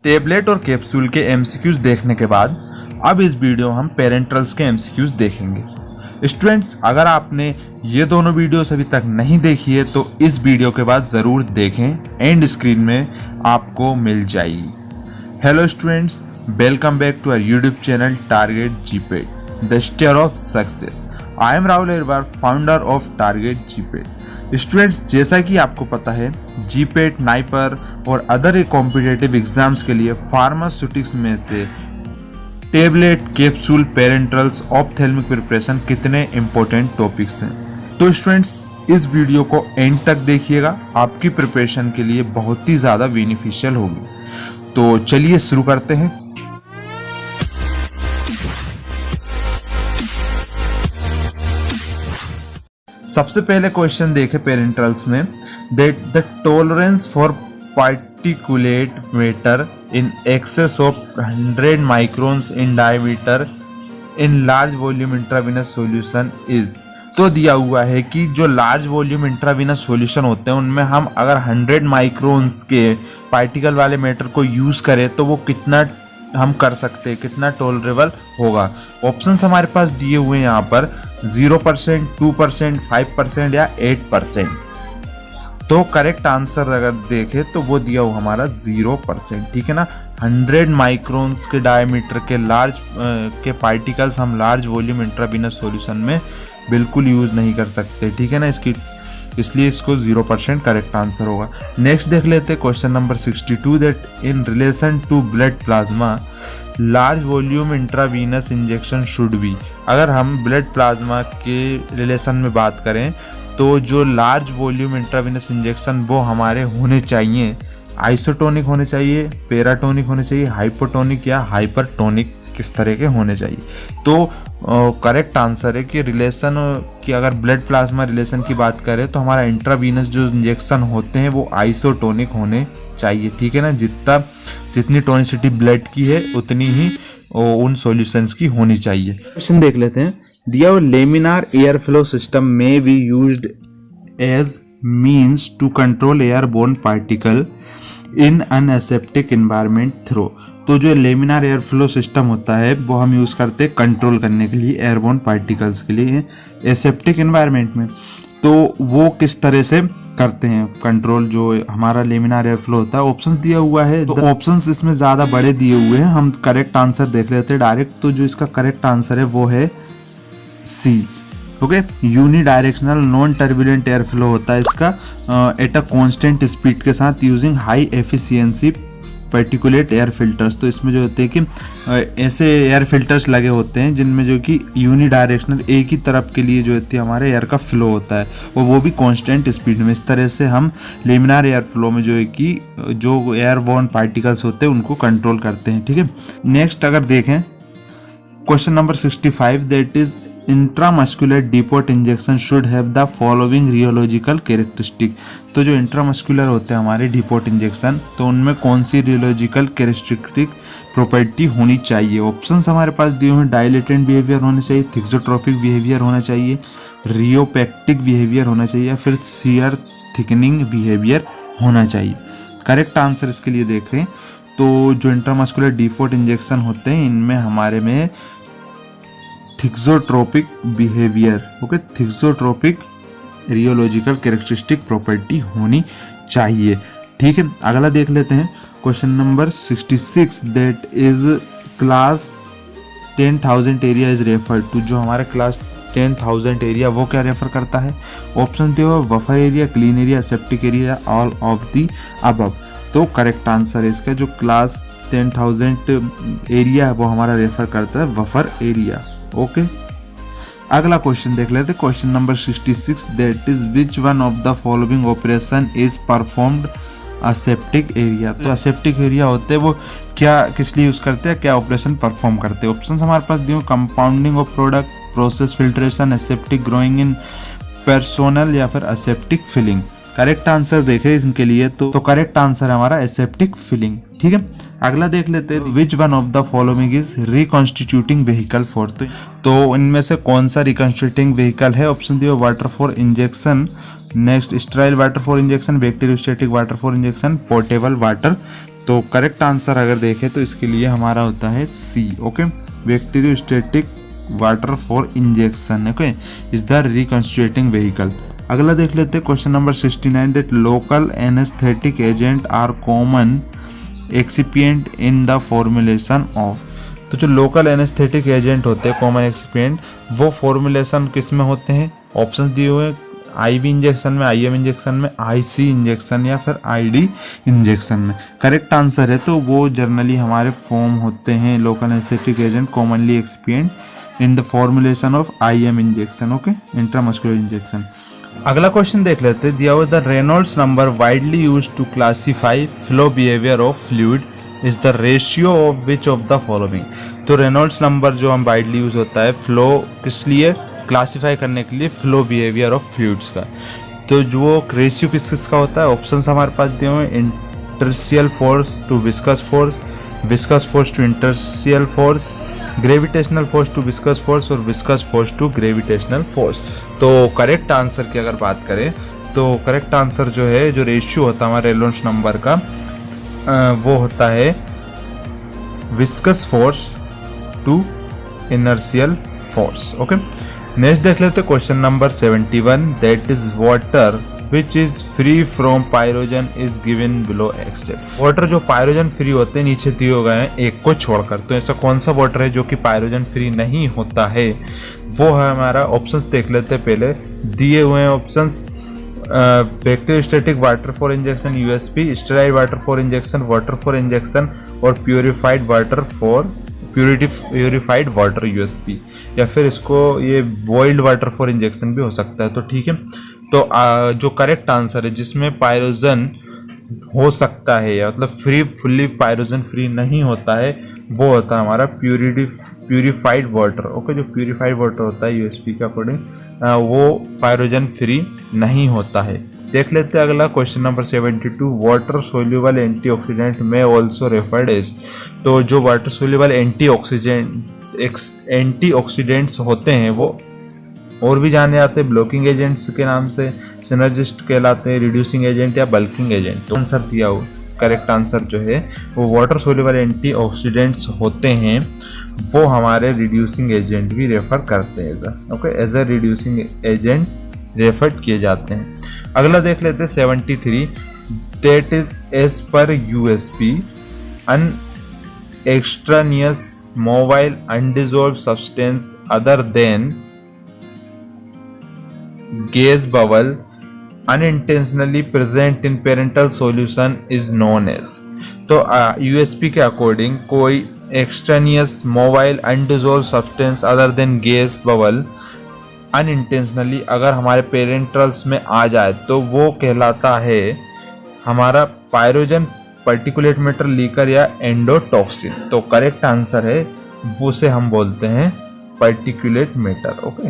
Tablet और capsule के MCQs देखने के बाद अब इस वीडियो हम पेरेंट्रल्स के एमसीक्यूज देखेंगे। स्टूडेंट्स, अगर आपने ये दोनों वीडियोस अभी तक नहीं देखी है तो इस वीडियो के बाद ज़रूर देखें, एंड स्क्रीन में आपको मिल जाएगी। Hello students, welcome back to our YouTube channel Target GPAT, the stair of success. I am Rahul Agarwal, founder of Target GPAT. Students, जैसा कि आपको पता है, जीपेट, नाइपर और अदर कॉम्पिटिटिव एग्जाम्स के लिए फार्मास्यूटिक्स में से tablet, capsule, parenterals, ophthalmic preparation कितने इंपॉर्टेंट टॉपिक्स हैं। तो स्टूडेंट्स, इस वीडियो को एंड तक देखिएगा, आपकी प्रिपरेशन के लिए बहुत ही ज़्यादा बेनिफिशियल होगी। तो चलिए शुरू करते हैं। सबसे पहले क्वेश्चन देखें पेरेंट्रल्स में, that the tolerance for particulate matter in excess of 100 microns in diameter in large volume intravenous solution is. तो दिया हुआ है कि जो लार्ज वॉल्यूम इंट्रावेनस सॉल्यूशन होते हैं उनमें हम अगर 100 माइक्रोन्स के पार्टिकल वाले मैटर को यूज करें तो वो कितना हम कर सकते हैं, कितना टॉलरेबल होगा। ऑप्शंस हमारे पास दिए हुए हैं यहाँ पर 0%, 2%, 5% या 8%। तो करेक्ट आंसर अगर देखें तो वो दिया हुआ हमारा 0%, ठीक है ना। 100 माइक्रोन्स के डायमीटर के लार्ज के पार्टिकल्स हम लार्ज वॉल्यूम इंट्रावेनस सॉल्यूशन में बिल्कुल यूज नहीं कर सकते, ठीक है ना, इसलिए इसको 0% करेक्ट आंसर होगा। नेक्स्ट देख लेते हैं question number 62, that in relation to blood plasma large volume intravenous injection should be. अगर हम ब्लड प्लाज्मा के रिलेशन में बात करें तो जो लार्ज वॉल्यूम इंट्रावीनस इंजेक्शन वो हमारे होने चाहिए, आइसोटोनिक होने चाहिए, पेराटोनिक होने चाहिए, हाइपोटोनिक या हाइपरटोनिक, किस तरह के होने चाहिए। तो करेक्ट आंसर है कि रिलेशन की, अगर ब्लड प्लाज्मा रिलेशन की बात करें तो हमारा इंट्रावीनस जो इंजेक्शन होते हैं वो आइसोटोनिक होने चाहिए, ठीक है ना। जितनी टोनिसिटी ब्लड की है उतनी ही उन सॉल्यूशंस की होनी चाहिए। क्वेश्चन देख लेते हैं, दिया हुआ लेमिनार एयर फ्लो सिस्टम में be used as means to control airborne particle in an aseptic environment through. तो जो लेमिनार एयर फ्लो सिस्टम होता है वो हम यूज़ करते हैं कंट्रोल करने के लिए एयरबोर्न पार्टिकल्स के लिए एसेप्टिक एनवायरनमेंट में। तो वो किस तरह से करते हैं कंट्रोल, जो हमारा लेमिनार एयर फ्लो होता है। ऑप्शंस दिया हुआ है, तो ऑप्शंस इसमें ज़्यादा बड़े दिए हुए हैं, हम करेक्ट आंसर देख लेते हैं डायरेक्ट। तो जो इसका करेक्ट आंसर है वो है C, okay. Unidirectional non turbulent air flow होता है इसका एट अ कांस्टेंट स्पीड के साथ using high efficiency particulate air filters. तो इसमें जो होते हैं कि ऐसे एयर फिल्टर्स लगे होते हैं जिनमें जो कि यूनी डायरेक्शनल एक ही तरफ के लिए जो होती है हमारे एयर का फ्लो होता है, और वो भी कांस्टेंट स्पीड में। इस तरह से हम लेमिनार एयर फ्लो में जो है कि जो एयरबोर्न पार्टिकल्स होते हैं उनको कंट्रोल करते हैं, ठीक है। नेक्स्ट अगर देखें question number 65, that is intramuscular depot injection should have the following rheological characteristic. तो जो इंट्रामस्कुलर होते हैं हमारे डिपोट इंजेक्शन, तो उनमें कौन सी रियोलॉजिकल कैरेक्टरिस्टिक प्रॉपर्टी होनी चाहिए। ऑप्शंस हमारे पास दिए हुए हैं, डायलेटेंट बिहेवियर होना चाहिए, थिक्सोट्रोपिक बिहेवियर होना चाहिए, रियोपेक्टिक बिहेवियर होना चाहिए, या फिर शियर थिकनिंग बिहेवियर होना चाहिए। करेक्ट आंसर इसके लिए देख रहे हैं तो जो इंट्रामस्कुलर डिपोट इंजेक्शन होते हैं इनमें हमारे में thixotropic behaviour, okay, thixotropic rheological characteristic property होनी चाहिए, ठीक है। अगला देख लेते हैं question number 66, that is class 10,000 area is refer to. जो हमारा क्लास 10,000 एरिया वो क्या रेफर करता है। ऑप्शन दिया हुआ buffer area, clean area, septic area, all of the above. तो करेक्ट आंसर है इसका, जो क्लास 10,000 एरिया है वो हमारा रेफर करता है बफर एरिया, ओके। अगला क्वेश्चन देख लेते हैं question number 66, that is which one of the following operation is performed aseptic area. तो असेप्टिक एरिया होते हैं वो क्या, किस लिए यूज करते हैं, क्या ऑपरेशन परफॉर्म करते हैं। ऑप्शन हमारे पास दिए, compounding of product, process filtration, aseptic growing in personnel, या फिर असेप्टिक फिलिंग। करेक्ट आंसर देखें इनके लिए तो करेक्ट आंसर है हमारा एसेप्टिक फिलिंग, ठीक है। अगला देख लेते हैं, which one of the following is reconstituting vehicle for. तो इनमें से कौन सा रिकॉन्स्टिट्यूटिंग व्हीकल है। ऑप्शन दिए water for injection, next sterile water for injection, bacteriostatic water for injection, portable water तो करेक्ट आंसर अगर देखें तो इसके लिए हमारा होता है C. Okay, bacteriostatic water for injection okay is the reconstituting vehicle. अगला देख लेते हैं question number 69 that local anaesthetic agent are common excipient in the formulation of. तो जो लोकल एनेस्थेटिक एजेंट होते हैं कॉमन एक्सिपिएंट, वो फॉर्मुलेशन किस में होते हैं? ऑप्शन दिए हुए आईवी इंजेक्शन में, आईएम इंजेक्शन में, आईसी इंजेक्शन या फिर आईडी इंजेक्शन में। करेक्ट आंसर है तो वो जनरली हमारे फॉर्म होते हैं local anaesthetic agent commonly excipient in the formulation of IM injection okay intramuscular injection. अगला क्वेश्चन देख लेते हैं। दिया हुआ the Reynolds number widely used to classify flow behaviour of fluid is the ratio of which of the following. तो Reynolds number जो हम widely use होता है फ्लो किस लिए? क्लासिफाई करने के लिए फ्लो बिहेवियर ऑफ फ्लूइड्स का। तो जो रेशियो किस किस का होता है? ऑप्शंस हमारे पास दिए हुए हैं inertial force to viscous force, viscous force to inertial force, gravitational force to viscous force और viscous force to gravitational force. तो करेक्ट आंसर की अगर बात करें तो करेक्ट आंसर जो है जो रेशियो होता है हमारे रेनॉल्ड्स नंबर का वो होता है viscous force to inertial force okay. Next देख लेते हैं question number 71 that is water which is free from pyrogen is given below X step. Water जो पायरोजन फ्री होते हैं नीचे दिए गए हैं एक को छोड़कर। तो ऐसा कौन सा वाटर है जो कि पायरोजन फ्री नहीं होता है? वो है हमारा ऑप्शंस देख लेते हैं। पहले दिए हुए हैं options bacteriostatic water for injection USP, sterile water for injection, water for injection और purified water for purified water USP, या फिर इसको ये बॉइल्ड वाटर फॉर इंजेक्शन भी हो सकता है। तो ठीक है, तो जो करेक्ट आंसर है जिसमें पायरोजन हो सकता है या मतलब फ्री फुल्ली पायरोजन फ्री नहीं होता है वो होता है हमारा प्यूरिफाइड वाटर ओके। जो प्यूरिफाइड वाटर होता है यूएसपी के अकॉर्डिंग वो पायरोजन फ्री नहीं होता है। देख लेते हैं अगला question number 72 water soluble antioxidant में ऑल्सो रेफर्ड एज। तो जो वाटर सोल्यूबल एंटीऑक्सीडेंट्स होते हैं वो और भी जाने जाते हैं ब्लॉकिंग एजेंट्स के नाम से, सिनर्जिस्ट कहलाते हैं, रिड्यूसिंग एजेंट या बल्किंग एजेंट। तो आंसर दिया हो करेक्ट आंसर जो है वो वाटर सोल्यूबल एंटीऑक्सीडेंट्स होते हैं वो हमारे रिड्यूसिंग एजेंट भी रेफर करते हैं okay as a reducing agent refer किए जाते हैं। अगला देख लेते हैं 73 that is as per USP an extraneous mobile undissolved substance other than gas bubble unintentionally present in parental solution is known as। तो यूएसपी के अकॉर्डिंग कोई extraneous mobile undissolved substance other than gas bubble unintentionally अगर हमारे parentals में आ जाए तो वो कहलाता है हमारा पायरोजन, पार्टिकुलेट मैटर, लीकर या एंडोटॉक्सिन। तो करेक्ट आंसर है वो से हम बोलते हैं पार्टिकुलेट मैटर ओके।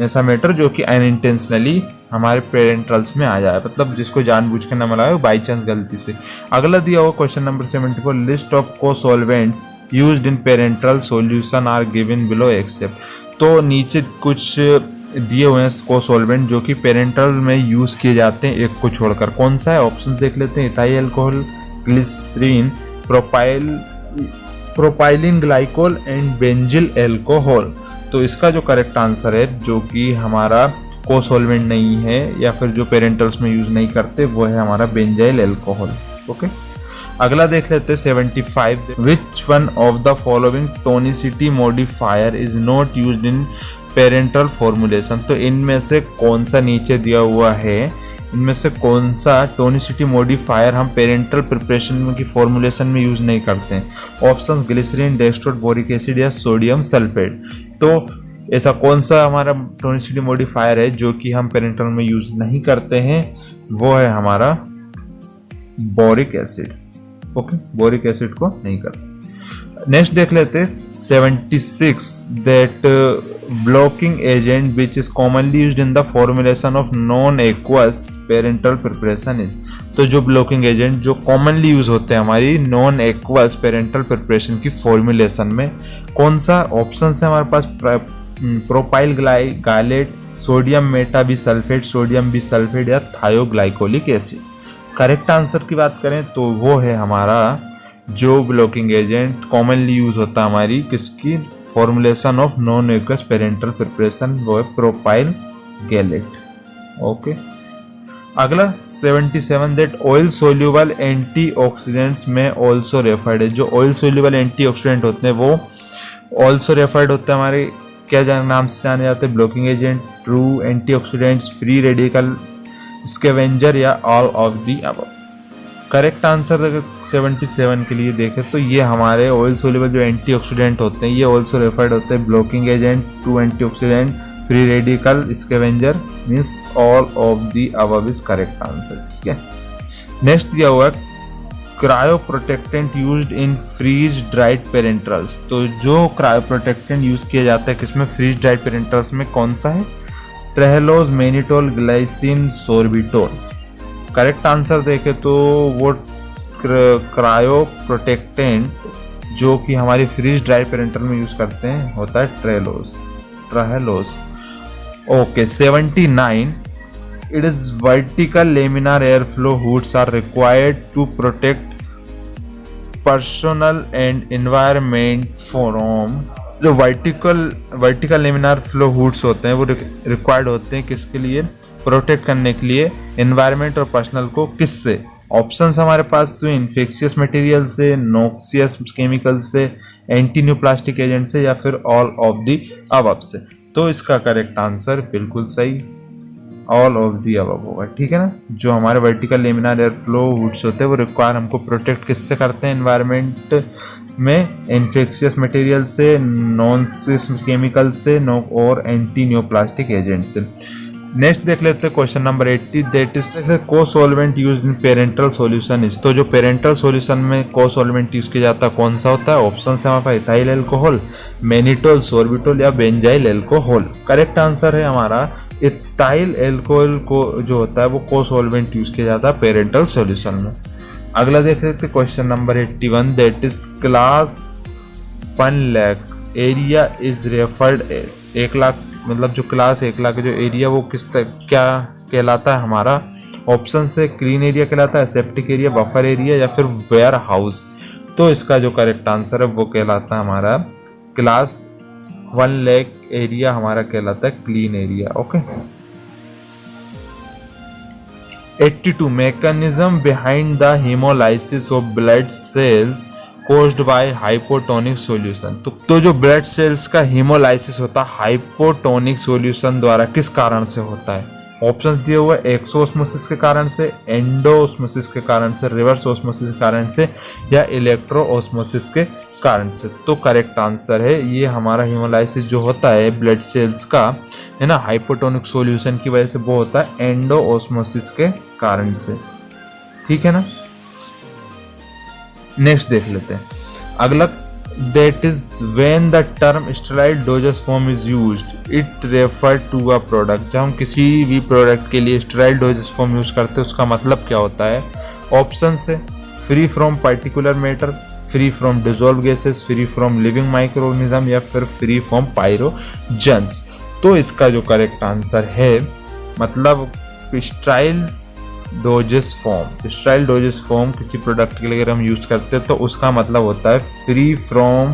ऐसा मैटर जो कि अनइंटेंशनली हमारे पेरेंट्रल्स में आ जाए, मतलब जिसको जानबूझ के न मिलाए बाई चांस गलती से। अगला दिया हुआ question number 74 list of co-solvents used in parenteral solution are given below except. तो नीचे कुछ दिए हुए हैं को-सॉल्वेंट जो कि पेरेंट्रल में यूज किए जाते हैं एक को छोड़कर। कौन सा है? ऑप्शन देख लेते हैं। Ethyl alcohol, glycerin, propylene glycol and benzyl alcohol. तो इसका जो करेक्ट आंसर है जो कि हमारा को-सॉल्वेंट नहीं है या फिर जो पेरेंटल्स में यूज नहीं करते वो है हमारा बेंजाइल अल्कोहल ओके। अगला देख लेते हैं 75 विच one of the following tonicity modifier is not used in parental formulation. तो इनमें से कौन सा नीचे दिया हुआ है, इनमें से कौन सा टोनिसिटी मॉडिफायर हम पेरेंटल प्रिपरेशन की फॉर्मुलेशन में यूज नहीं करते हैं? Options glycerin, dextrose, boric acid या सोडियम सल्फेट। तो ऐसा कौन सा हमारा टोनिसिटी मॉडिफायर है जो कि हम पेरेंटल में यूज नहीं करते हैं? वो है हमारा boric acid okay. Boric acid को नहीं करते। नेक्स्ट देख लेते हैं 76 that blocking agent which is commonly used in the formulation of non aqueous parental preparation is. तो जो ब्लॉकिंग एजेंट जो कॉमनली यूज होते हैं हमारी नॉन एक्वस पेरेंटल प्रिपरेशन की फॉर्मुलेशन में कौन सा? ऑप्शन है हमारे पास प्रोपाइल ग्लाइलेट, सोडियम मेटाबिसल्फेट, सोडियम बिसल्फेट या थायोग्लाइकोलिक एसिड। करेक्ट आंसर की बात करें तो वो है हमारा जो ब्लॉकिंग एजेंट कॉमनली यूज होता है हमारी किसकी formulation of non aqueous parental preparation, वो है प्रोपाइल गैलेट। ओके, अगला 77 दैट ऑयल सोल्यूबल एंटीऑक्सीडेंट्स में ऑल्सो रेफर्ड है। जो ऑयल सोल्यूबल एंटीऑक्सीडेंट होते हैं वो ऑल्सो रेफर्ड होते हैं हमारे क्या नाम से जाने जाते हैं, blocking agent, true antioxidants, free radical, scavenger या all of the above. Correct answer अगर 77 के लिए देखें तो ये हमारे ऑयल सोल्यूबल जो एंटीऑक्सीडेंट होते हैं ये ऑल्सो रेफर्ड होते हैं blocking agent, true antioxidant, free radical, scavenger, means all of the above is correct answer. ठीक है, नेक्स्ट दिया हुआ है cryoprotectant used in freeze dried parenterals. तो जो क्रायो प्रोटेक्टेंट यूज किया जाता है किसमें, फ्रीज ड्राइड पेरेंट्रल्स में, कौन सा है, trehalose, mannitol, glycine, sorbitol. Correct answer देखें तो वो क्रायो प्रोटेक्टेंट जो कि हमारी फ्रीज ड्राइड पेरेंट्रल में यूज करते हैं होता है trehalose. Okay, 79 it is vertical laminar airflow hoods are required to protect personal and environment from। जो वर्टिकल लेमिनार फ्लो हुड्स होते हैं वो रिक्वायर्ड होते हैं किसके लिए, प्रोटेक्ट करने के लिए एनवायरनमेंट और पर्सनल को। किससे, ऑप्शंस हमारे पास जो इन्फेक्शियस मटेरियल से, नॉक्सियस केमिकल से, एंटी न्यूप्लास्टिक एजेंट से या फिर ऑल ऑफ दी अबव से। तो इसका करेक्ट आंसर बिल्कुल सही ऑल ऑफ दी अबव होगा। ठीक है ना, जो हमारे vertical laminar air flow hoods होते हैं वो रिक्वायर हमको प्रोटेक्ट किससे करते हैं, एनवायरनमेंट में इन्फेक्शियस मटेरियल से, नॉक्सियस केमिकल से और एंटी न्यूप्लास्टिक एजेंट से। नेक्स्ट देख लेते हैं क्वेश्चन नंबर 80 दैट इज को solvent used in parental solution is. तो जो पेरेंटल सॉल्यूशन में को सॉल्वेंट यूज किया जाता है कौन सा होता है, ऑप्शन है हमारे पास इथाइल एल्कोहल, मेनिटोल, सोर्बिटोल या बेंजाइल एल्कोहल। करेक्ट आंसर है हमारा इथाइल एल्कोहल को जो होता है वो को सॉल्वेंट यूज किया जाता है पेरेंटल सॉल्यूशन में। अगला देख लेते हैं question number 81 that is class 1 lakh area is referred as. 1 lakh मतलब जो क्लास 1 लाख जो एरिया वो क्या कहलाता है हमारा, ऑप्शन से क्लीन एरिया कहलाता है, सेप्टिक एरिया, बफर एरिया या फिर वेयर हाउस। तो इसका जो करेक्ट आंसर है वो कहलाता है हमारा क्लास 1 लाख एरिया हमारा कहलाता है clean area. Okay, 82 mechanism behind the haemolysis of blood cells caused by hypotonic solution. तो जो ब्लड सेल्स का हेमोलाइसिस होता है हाइपोटोनिक सॉल्यूशन द्वारा किस कारण से होता है, ऑप्शन दिए हुए एक्सोस्मोसिस के कारण से, एंडोस्मोसिस के कारण से, रिवर्स ऑस्मोसिस के कारण से या इलेक्ट्रो ऑस्मोसिस के कारण से। तो करेक्ट आंसर है ये हमारा हेमोलाइसिस जो होता है ब्लड सेल्स का है ना हाइपोटोनिक सॉल्यूशन की वजह से वो होता है एंडोस्मोसिस के कारण से। ठीक है ना, नेक्स्ट देख लेते हैं अगला that is when the term sterile doses form is used it refer to a product. जब हम किसी भी प्रोडक्ट के लिए स्टेराइल डोजेस फॉर्म यूज करते हैं उसका मतलब क्या होता है, ऑप्शन से free from particular matter, free from dissolve gases, free from living micro organism या फिर फ्री फ्रॉम पायरोजेंस। तो इसका जो करेक्ट आंसर है मतलब स्टेराइल डोजेस फॉर्म किसी प्रोडक्ट के लिए अगर हम यूज करते हैं तो उसका मतलब होता है free from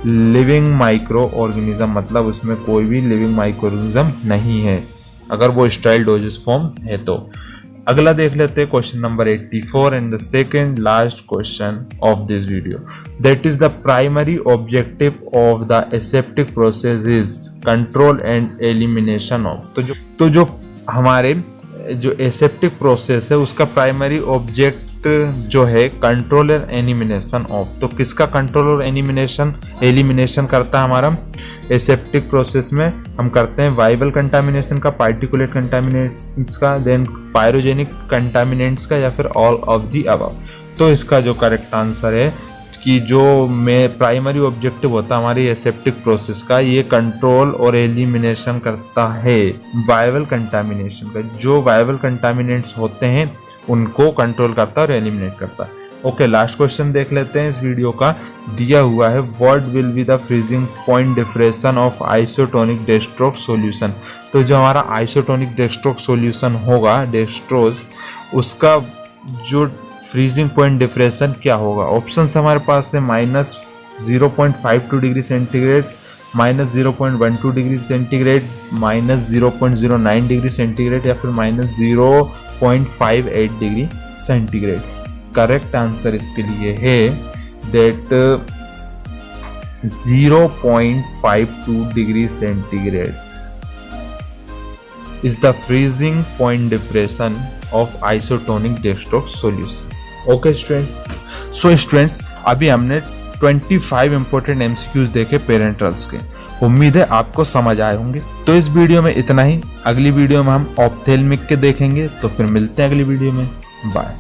living micro organism, मतलब उसमें कोई भी लिविंग माइक्रो ऑर्गेनिज्म नहीं है अगर वो स्टेराइल डोजेस फॉर्म है तो। अगला देख लेते हैं question number 84 and the second last question of this video that is the primary objective of the aseptic process is control and elimination of. तो जो हमारे जो एसेप्टिक प्रोसेस है उसका प्राइमरी ऑब्जेक्ट जो है कंट्रोल एंड एलिमिनेशन ऑफ। तो किसका कंट्रोल और एलिमिनेशन करता है हमारा एसेप्टिक प्रोसेस में, हम करते हैं वाइबल कंटामिनेशन का, पार्टिकुलेट कंटामिनेंट्स का, देन पायरोजेनिक कंटामिनेंट्स का या फिर ऑल ऑफ दी अबव। तो इसका जो करेक्ट आंसर है कि जो में प्राइमरी ऑब्जेक्टिव होता है हमारी एसेप्टिक प्रोसेस का ये कंट्रोल और एलिमिनेशन करता है वायबल कंटामिनेशन का। जो वायबल कंटामिनेंट्स होते हैं उनको कंट्रोल करता है और एलिमिनेट करता है। ओके, लास्ट क्वेश्चन देख लेते हैं इस वीडियो का, दिया हुआ है what will be the freezing point डिफरेंशन of isotonic dextrose solution. तो जो हमारा आइसोटोनिक डेक्सट्रोज सॉल्यूशन होगा डेक्सट्रोज उसका जो फ्रीजिंग पॉइंट डिप्रेशन क्या होगा। ऑप्शन हमारे पास है -0.52 degree centigrade, -0.12 degree centigrade, -0.09 degree centigrade या फिर -0.58 डिग्री सेंटीग्रेड। करेक्ट आंसर इसके लिए है that 0.52 degree centigrade is the freezing point depression of isotonic dextrose solution. Okay students, so students अभी हमने 25 इंपॉर्टेंट MCQs देखे पेरेंट्रल्स के। उम्मीद है आपको समझ आए होंगे। तो इस वीडियो में इतना ही। अगली वीडियो में हम ऑप्थेल्मिक के देखेंगे। तो फिर मिलते हैं अगली वीडियो में। बाय।